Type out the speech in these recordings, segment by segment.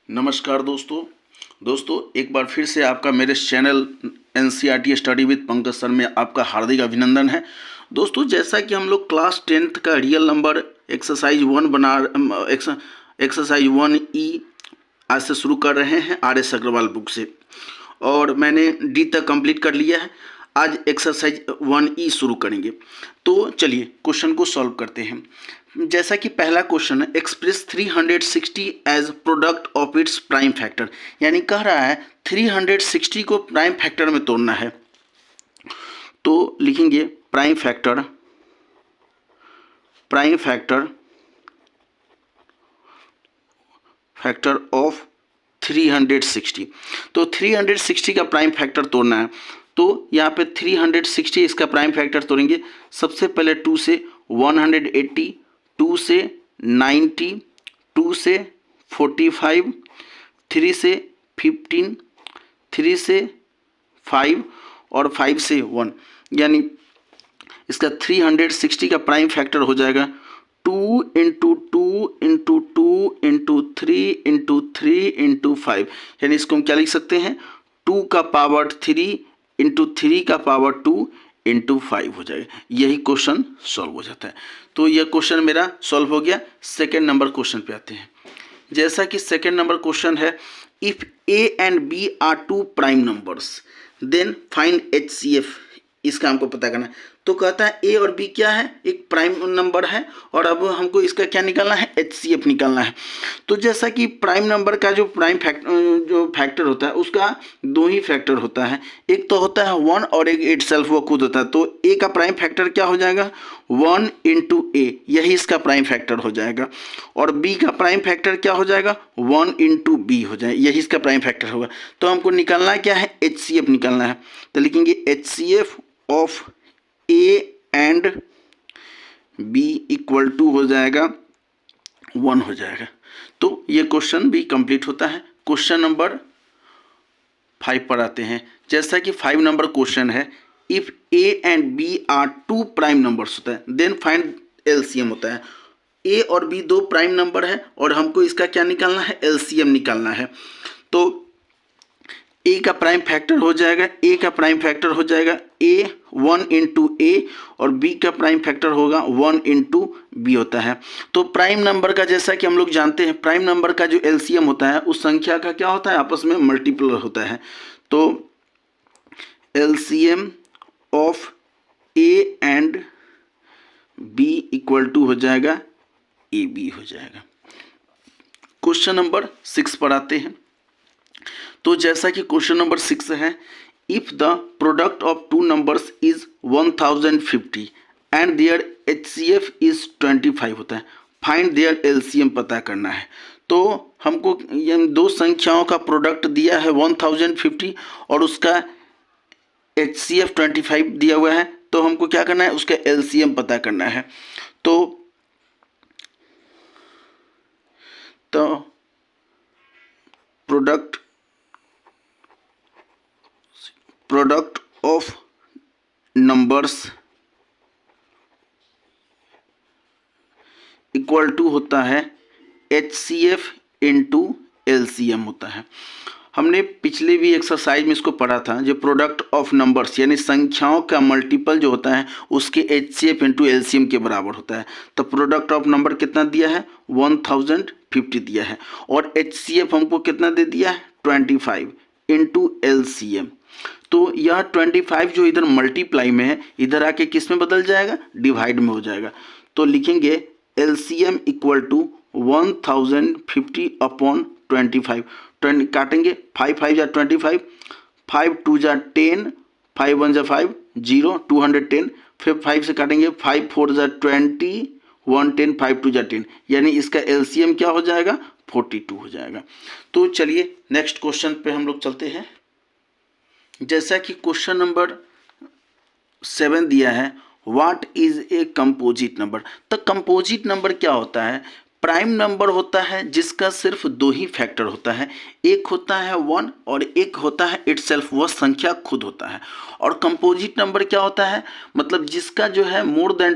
नमस्कार दोस्तों एक बार फिर से आपका मेरे channel NCERT study with Pankaj sir में आपका हार्दिक अभिनंदन है। दोस्तों जैसा कि हम लोग क्लास 10th का रियल नंबर एक्सरसाइज 1 आज से शुरू कर रहे हैं RS अग्रवाल बुक से, और मैंने D तक कंप्लीट कर लिया है। आज एक्सरसाइज 1E शुरू करेंगे। तो चलिए क्वेश्चन को सॉल्व करते हैं। जैसा कि पहला क्वेश्चन है, express 360 as product of its prime factor, यानी कह रहा है 360 को प्राइम फैक्टर में तोड़ना है। तो लिखेंगे प्राइम फैक्टर ऑफ 360। तो 360 का प्राइम फैक्टर तोड़ना है। तो यहाँ पे 360 इसका प्राइम फैक्टर तोड़ेंगे। सबसे पहले 2 से 180, 2 से 90, 2 से 45, 3 से 15, 3 से 5 और 5 से 1, यानी इसका 360 का प्राइम फैक्टर हो जाएगा 2 into 2 into 2 into 3 into 3 into 5, यानी इसको हम क्या लिख सकते हैं 2 का पावर 3 इंटू 3 का पावर 2 इंटू 5 हो जाएगा। यही क्वेश्चन सॉल्व हो जाता है। तो यह क्वेश्चन मेरा सॉल्व हो गया। सेकेंड नंबर क्वेश्चन पे आते हैं। जैसा कि सेकेंड नंबर क्वेश्चन है, if A and B are 2 prime numbers then find HCF। इसका हमको पता करना है। तो कहता है A और B क्या है, एक प्राइम नंबर है, और अब हमको इसका क्या निकालना है, HCF निकालना है। तो जैसा कि प्राइम नंबर का जो फैक्टर होता है उसका दो ही फैक्टर होता है, एक तो होता है 1 और एक इटसेल्फ वो खुद होता है। तो A का प्राइम फैक्टर क्या हो जाएगा 1 इंटू A, यही इसका प्राइम फैक्टर हो जाएगा। और B का प्राइम फैक्टर क्या हो जाएगा 1 इंटू B हो जाएगा, यही इसका प्राइम फैक्टर होगा। तो हमको निकालना क्या है, HCF निकालना है। तो लिखेंगे HCF of A and B equal to हो जाएगा 1 हो जाएगा। तो ये क्वेश्चन भी कंप्लीट होता है। क्वेश्चन नंबर 5 पर आते हैं। जैसा कि 5 नंबर क्वेश्चन है, if A and B are 2 prime numbers होता है देन फाइंड LCM होता है। A और B दो प्राइम नंबर है और हमको इसका क्या निकालना है, LCM निकालना है। तो A का प्राइम फैक्टर हो जाएगा, A का प्राइम फैक्टर हो जाएगा A 1 इंटू A, और B का प्राइम फैक्टर होगा 1 इंटू B होता है। तो प्राइम नंबर का, जैसा कि हम लोग जानते हैं, प्राइम नंबर का जो LCM होता है उस संख्या का क्या होता है, आपस में मल्टीपल होता है। तो LCM of A and B equal to हो जाएगा AB हो जाएगा। क्वेश्चन नंबर 6 पर आते हैं। तो जैसा कि क्वेश्चन नंबर 6 है, if the product of 2 numbers is 1050 and there HCF is 25 होता है, फाइंड देयर LCM पता करना है। तो हमको ये दो संख्याओं का प्रोडक्ट दिया है 1050 और उसका HCF 25 दिया हुआ है। तो हमको क्या करना है, उसका LCM पता करना है। तो product of numbers equal to होता है HCF इंटू LCM होता है। हमने पिछले भी एक्सरसाइज में इसको पढ़ा था, जो प्रोडक्ट ऑफ नंबर्स यानी संख्याओं का मल्टीपल जो होता है उसके HCF इंटू LCM के बराबर होता है। तो प्रोडक्ट ऑफ नंबर कितना दिया है 1050 दिया है, और HCF हमको कितना दे दिया है 25 इंटू LCM। तो यह 25 जो इधर मल्टीप्लाई में है, इधर आके किस में बदल जाएगा, डिवाइड में हो जाएगा। तो लिखेंगे LCM इक्वल टू 1050 अपॉन 25, काटेंगे 5 5 जा 25, 5 2 जा 10, 5 1 जा 5 0, 210, फिर 5 से काटेंगे 5 4 जा 20, 110, 5 2 जा 10, यानी इसका LCM क्या हो जाएगा 42 हो जाएगा। तो चलिए नेक्स्ट क्वेश्चन पे हम लोग चलते हैं। जैसा कि क्वेश्चन नंबर 7 दिया है, what is a composite number. तो कंपोजिट नंबर क्या होता है, प्राइम नंबर होता है जिसका सिर्फ दो ही फैक्टर होता है, एक होता है 1 और एक होता है इटसेल्फ, वह संख्या खुद होता है। और कंपोजिट नंबर क्या होता है, मतलब जिसका जो है मोर देन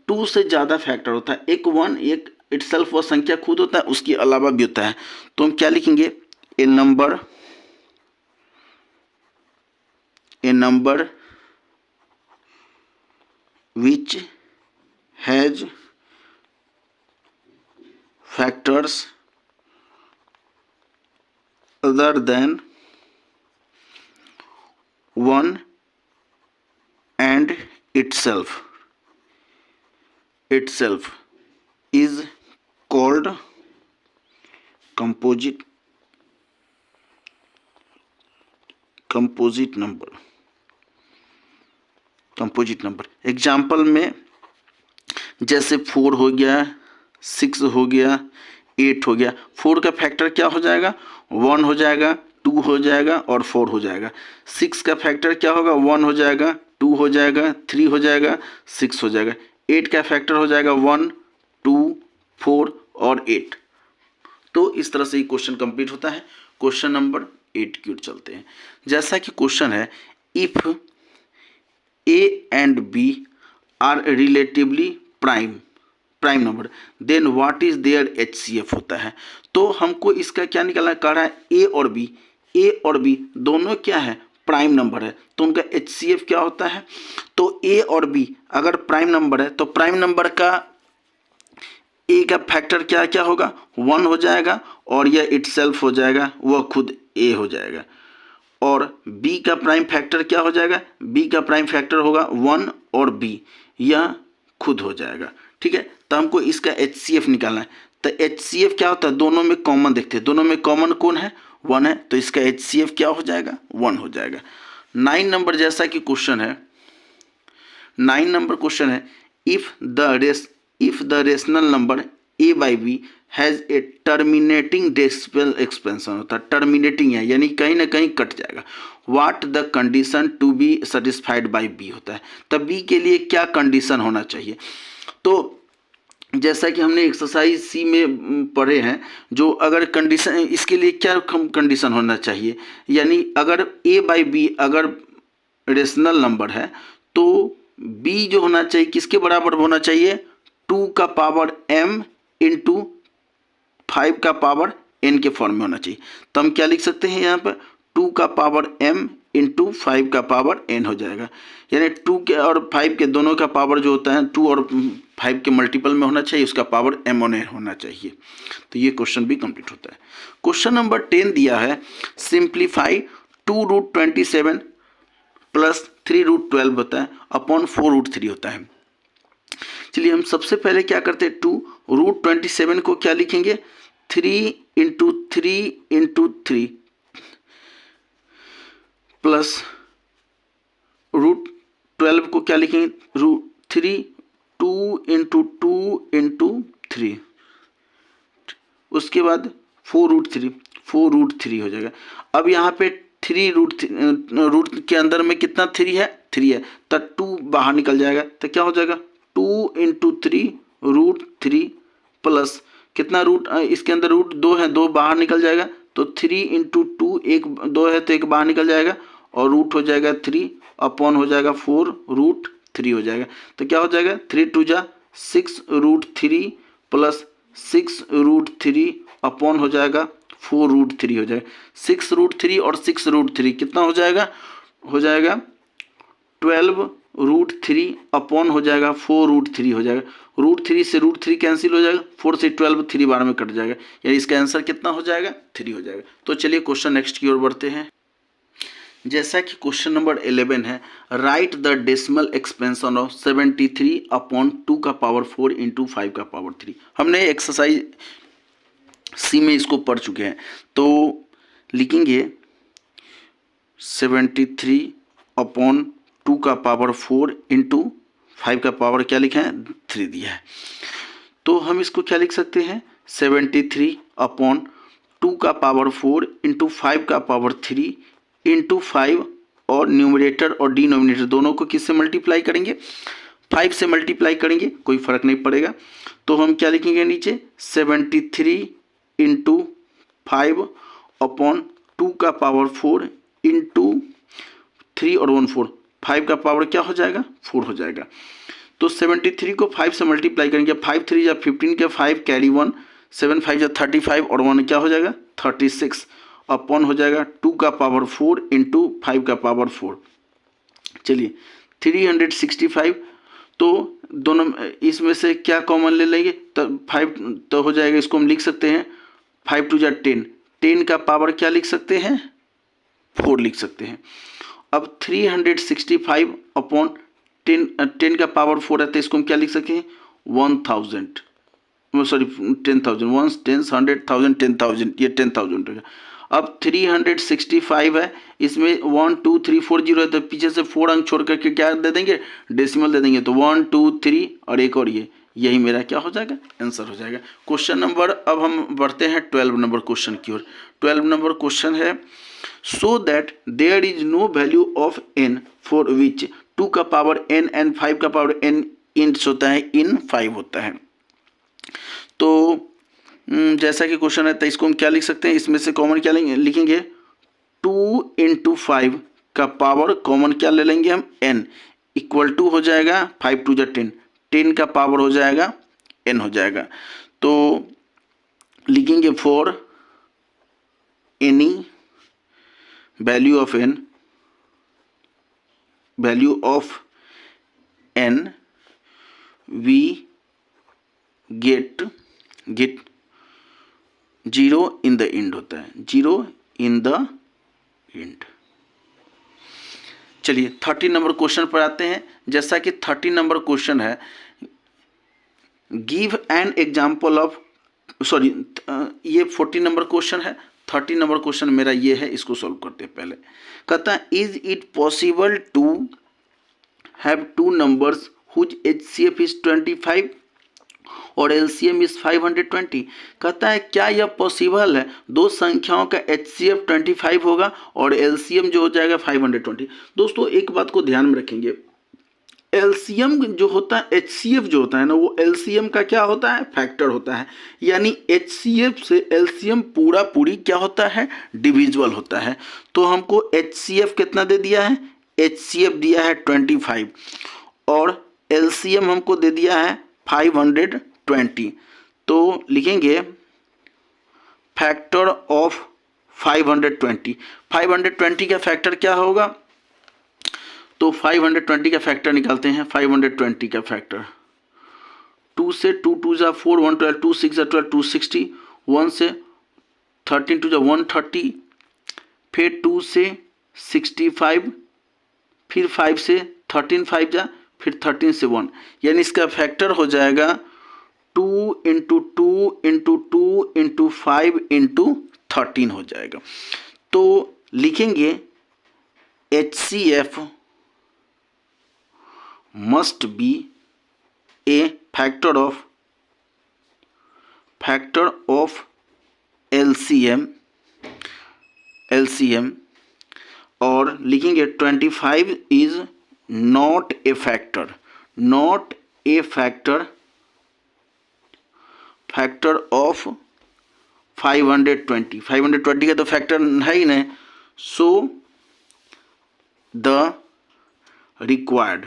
2 से ज़्यादा फैक्टर होता है, एक 1 एक इटसेल्फ वह संख्या खुद होता है, उसके अलावा भी होता है। तो हम क्या लिखेंगे, ए number which has factors other than 1 and itself is called composite number. Example में जैसे 4 हो गया, 6 हो गया, 8 हो गया। 4 का फैक्टर क्या हो जाएगा, 1 हो जाएगा, 2 हो जाएगा और 4 हो जाएगा। 6 का फैक्टर क्या होगा, 1 हो जाएगा, 2 हो जाएगा, 3 हो जाएगा, 6 हो जाएगा। 8 का फैक्टर हो जाएगा 1, 2, 4 और 8। तो इस तरह से ये क्वेश्चन कंप्लीट होता है। क्वेश्चन नंबर 8 की ओर चलते हैं। जैसा कि क्वेश्चन है, if A and B are relatively prime number then what is there HCF होता है। तो हमको इसका क्या निकालना, कह रहा है A और B दोनों क्या है, प्राइम नंबर है, तो उनका HCF क्या होता है। तो A और B अगर प्राइम नंबर है तो प्राइम नंबर का A का फैक्टर क्या क्या होगा, 1 हो जाएगा और यह इटसेल्फ हो जाएगा, वह खुद A हो जाएगा। और B का प्राइम फैक्टर क्या हो जाएगा, B का प्राइम फैक्टर होगा 1 और B, यह खुद हो जाएगा। ठीक है, तो हमको इसका HCF निकालना है। तो HCF क्या होता है, दोनों में कॉमन देखते हैं, दोनों में कॉमन कौन है, 1 है, तो इसका HCF क्या हो जाएगा, 1 हो जाएगा। 9 नंबर जैसा कि क्वेश्चन है, 9 नंबर क्वेश्चन है, if the rational number A by B has a terminating decimal expansion होता है। टर्मिनेटिंग है यानी कहीं ना कहीं कट जाएगा। What the condition to be satisfied by B होता है। तब बी के लिए क्या कंडीशन होना चाहिए। तो जैसा कि हमने एक्सरसाइज सी में पढ़े हैं, जो अगर कंडीशन, इसके लिए क्या कंडीशन होना चाहिए, यानी अगर A by B अगर रेशनल नंबर है तो B जो होना चाहिए किसके बराबर होना चाहिए, 2 का पावर m इंटू 5 का पावर n के फॉर्म में होना चाहिए। तो हम क्या लिख सकते हैं यहाँ पर, 2 का पावर m इंटू 5 का पावर n हो जाएगा, यानी 2 के और 5 के दोनों का पावर जो होता है 2 और 5 के मल्टीपल में होना चाहिए, उसका पावर m और n होना चाहिए। तो ये क्वेश्चन भी कंप्लीट होता है। क्वेश्चन नंबर 10 दिया है, सिंप्लीफाई 2√27 प्लस 3√12 होता है अपॉन 4√3 होता है। चलिए हम सबसे पहले क्या करते हैं, 2√27 को क्या लिखेंगे, 3 इंटू 3 इंटू 3 प्लस √12 को क्या लिखेंगे, √3 2 इंटू 2 इंटू 3, उसके बाद 4√3 हो जाएगा। अब यहाँ पे 3 रूट के अंदर में कितना 3 है, 3 है, तो 2 बाहर निकल जाएगा, तो क्या हो जाएगा 2 इंटू 3√3 प्लस कितना रूट, इसके अंदर रूट 2 है, 2 बाहर निकल जाएगा, तो 3 इंटू 2, 2 है तो 1 बाहर निकल जाएगा और रूट हो जाएगा 3 अपॉन हो जाएगा 4√3 हो जाएगा। तो क्या हो जाएगा 3 2 जा 6√3 प्लस 6√3 अपॉन हो जाएगा 4√3 हो जाएगा। 6√3 और 6√3 कितना हो जाएगा 12√3 अपॉन हो जाएगा 4√3 हो जाएगा। √3 से √3 कैंसिल हो जाएगा, 4 से 12 3 बार में कट जाएगा, यानी इसका आंसर कितना हो जाएगा 3 हो जाएगा। तो चलिए क्वेश्चन नेक्स्ट की ओर बढ़ते हैं। जैसा कि क्वेश्चन नंबर 11 है, right the decimal expansion of 73 upon 2 का पावर 4 इंटू 5 का पावर 3। हमने एक्सरसाइज सी में इसको पढ़ चुके हैं, तो लिखेंगे 73 अपॉन 2 का पावर 4 इंटू 5 का पावर क्या लिखा है 3 दिया है। तो हम इसको क्या लिख सकते हैं 73 अपॉन 2 का पावर 4 इंटू 5 का पावर 3 इंटू 5, और न्यूमरेटर और डिनोमिनेटर दोनों को किससे मल्टीप्लाई करेंगे, 5 से मल्टीप्लाई करेंगे, कोई फर्क नहीं पड़ेगा। तो हम क्या लिखेंगे नीचे 73 इंटू 5 अपॉन 2 का पावर 4 इंटू 3 और 1 4, 5 का पावर क्या हो जाएगा 4 हो जाएगा। तो 73 को 5 से मल्टीप्लाई करेंगे, 5 3 या 15 के 5 कैरी 1, 7 5 या 35 और 1 क्या हो जाएगा 36 अपॉन हो जाएगा 2 का पावर 4 इंटू 5 का पावर 4। चलिए 365, तो दोनों इसमें से क्या कॉमन ले लेंगे तो 5 तो हो जाएगा, इसको हम लिख सकते हैं 5 2 जा 10, 10 का पावर क्या लिख सकते हैं 4 लिख सकते हैं। अब 365 अपॉन 10 का पावर 4 है तो इसको हम क्या लिख सकते हैं 1000, सॉरी 10,000, 1 10 100 1000 10,000, ये 10,000 हो गया। अब 365 है, इसमें 1 2 3 4 0 है तो पीछे से 4 अंक छोड़ करके क्या दे देंगे डेसिमल दे देंगे, तो 1 2 3 और एक और ये, यही मेरा क्या हो जाएगा आंसर हो जाएगा। क्वेश्चन नंबर, अब हम बढ़ते हैं 12 नंबर क्वेश्चन की ओर। 12 नंबर क्वेश्चन है so that there is no value of n for which 2 का पावर n एंड 5 का पावर n इंट्स होता है इन 5 होता है। तो जैसा कि क्वेश्चन है तो इसको हम क्या लिख सकते हैं, इसमें से कॉमन क्या लिखेंगे 2 इंटू 5 का पावर कॉमन क्या ले लेंगे हम n इक्वल टू हो जाएगा 5 2 जा 10, 10 का पावर हो जाएगा n हो जाएगा। तो लिखेंगे for any value of n, value of n we get 0 in the end होता है, 0 इन द एंड। चलिए 30 नंबर क्वेश्चन पर आते हैं। जैसा कि 30 नंबर क्वेश्चन है give an example of, sorry ये 40 नंबर क्वेश्चन है, 30 नंबर क्वेश्चन मेरा ये है, इसको सॉल्व करते हैं पहले। कहता है is it possible to have two numbers whose HCF is 25 और LCM इज 520। कहता है क्या यह पॉसिबल है दो संख्याओं का HCF 25 होगा और LCM जो हो जाएगा 520। दोस्तों एक बात को ध्यान में रखेंगे, LCM जो होता है HCF जो होता है ना वो LCM का क्या होता है फैक्टर होता है, यानी HCF से LCM पूरा पूरी क्या होता है डिविजिबल होता है। तो हमको HCF कितना दे दिया है, HCF दिया है 25 और LCM हमको दे दिया है 520। तो लिखेंगे फैक्टर ऑफ 520, 520 का फैक्टर क्या होगा, तो 520 का फैक्टर निकालते हैं। 520 का फैक्टर 2 से 2 2 जा 4 1 12 2 6 जा 12 260, 1 से 13 2 जा 130, फिर 2 से 65, फिर 5 से 13 5 जा, फिर 13 से 1, यानी इसका फैक्टर हो जाएगा 2 इंटू 2 इंटू 2 इंटू 5 इंटू 13 हो जाएगा। तो लिखेंगे HCF must be a factor of LCM और लिखेंगे 25 is not a factor of 520, 520 का तो फैक्टर है ही नहीं। So the required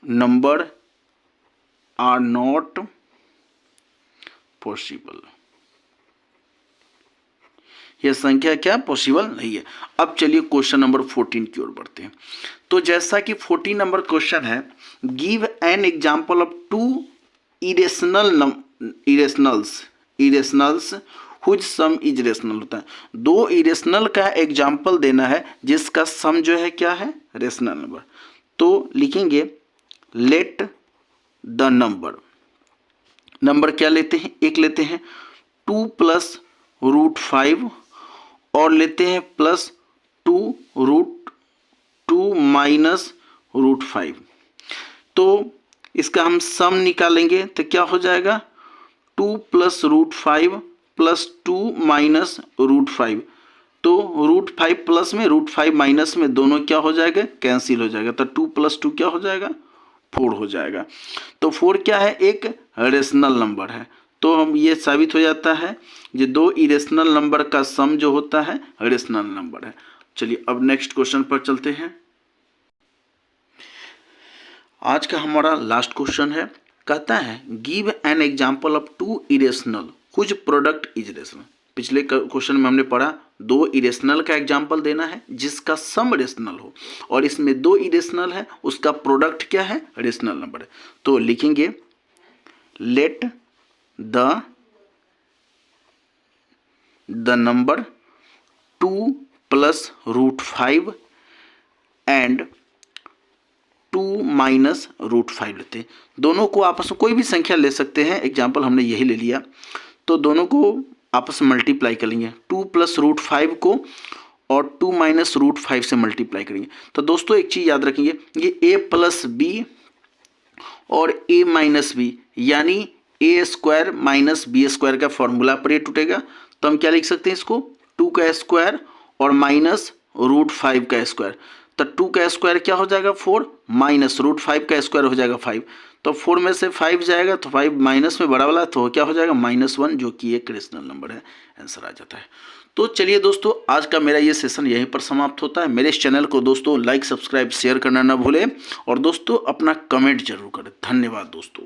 number are not possible, यह संख्या क्या पॉसिबल नहीं है। अब चलिए क्वेश्चन नंबर 14 की ओर बढ़ते हैं। तो जैसा कि 14 नंबर क्वेश्चन है give an example of two irrationals whose sum is rational होता है। दो इरेशनल का एग्जाम्पल देना है जिसका सम जो है क्या है रेशनल नंबर। तो लिखेंगे लेट द नंबर क्या लेते हैं, एक लेते हैं 2 + √5 और लेते हैं +2 √2 - √5। तो इसका हम सम निकालेंगे तो क्या हो जाएगा 2 + √5 +2 - √5। तो √5 प्लस में √5 माइनस में दोनों क्या हो जाएगा कैंसिल हो जाएगा। तो 2 + 2 क्या हो जाएगा 4 हो जाएगा। तो 4 क्या है एक रेशनल नंबर है। तो हम ये साबित हो जाता है ये दो इरेशनल नंबर का सम जो होता है रेशनल नंबर है। चलिए अब नेक्स्ट क्वेश्चन पर चलते हैं। आज का हमारा लास्ट क्वेश्चन है, कहता है give an example of two irrational whose product is rational. पिछले क्वेश्चन में हमने पढ़ा दो इरेशनल का एग्जाम्पल देना है जिसका सम रेशनल हो, और इसमें दो इरेशनल है उसका प्रोडक्ट क्या है रेशनल नंबर है। तो लिखेंगे let the number 2 plus root 5 and 2 minus root 5 लेते हैं। दोनों को आपस में कोई भी संख्या ले सकते हैं, एग्जाम्पल हमने यही ले लिया। तो दोनों को आपस में मल्टीप्लाई करेंगे, 2 प्लस रूट 5 को और 2 माइनस रूट 5 से मल्टीप्लाई करेंगे। तो दोस्तों एक चीज़ याद रखेंगे, ये a प्लस बी और a माइनस बी यानी a square minus B square का फॉर्मूला पर ये टूटेगा। तो हम क्या लिख सकते हैं इसको, 2 का स्क्वायर और माइनस रूट 5 का स्क्वायर। तो 2 का स्क्वायर क्या हो जाएगा 4 माइनस रूट 5 का स्क्वायर हो जाएगा 5। तो 4 में से 5 जाएगा तो 5 माइनस में बड़ा वाला तो क्या हो जाएगा -1, जो कि एक रेशनल नंबर है, आंसर आ जाता है। तो चलिए दोस्तों आज का मेरा ये सेशन यहीं पर समाप्त होता है। मेरे इस चैनल को दोस्तों लाइक सब्सक्राइब शेयर करना ना भूलें, और दोस्तों अपना कमेंट जरूर करें। धन्यवाद दोस्तों।